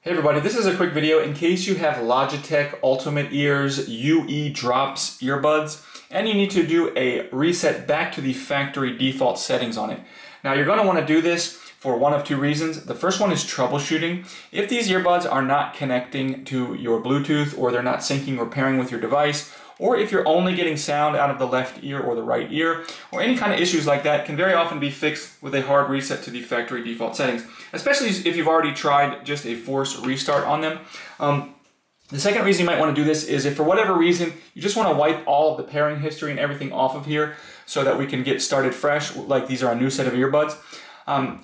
Hey everybody, this is a quick video in case you have Logitech Ultimate Ears UE Drops earbuds and you need to do a reset back to the factory default settings on it. Now you're going to want to do this for one of two reasons. The first one is troubleshooting. If these earbuds are not connecting to your Bluetooth or they're not syncing or pairing with your device, or if you're only getting sound out of the left ear or the right ear, or any kind of issues like that can very often be fixed with a hard reset to the factory default settings, especially if you've already tried just a force restart on them. The second reason you might want to do this is if for whatever reason you just want to wipe all of the pairing history and everything off of here so that we can get started fresh, like these are a new set of earbuds.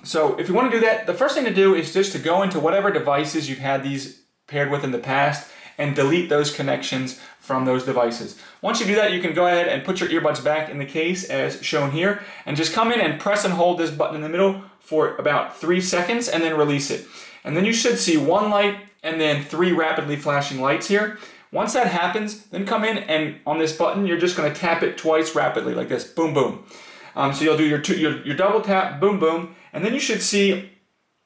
So if you want to do that, the first thing to do is just to go into whatever devices you've had these paired with in the past and delete those connections from those devices. Once you do that, you can go ahead and put your earbuds back in the case as shown here and just come in and press and hold this button in the middle for about 3 seconds and then release it. And then you should see one light and then 3 rapidly flashing lights here. Once that happens, then come in and on this button, you're just going to tap it twice rapidly like this, boom, boom. So you'll do your double tap, boom, boom, and then you should see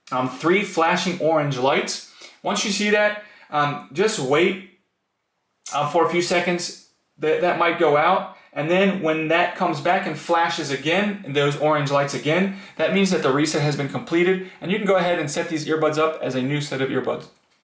3 flashing orange lights. Once you see that, just wait for a few seconds. That might go out, and then when that comes back and flashes again, and those orange lights again, that means that the reset has been completed, and you can go ahead and set these earbuds up as a new set of earbuds.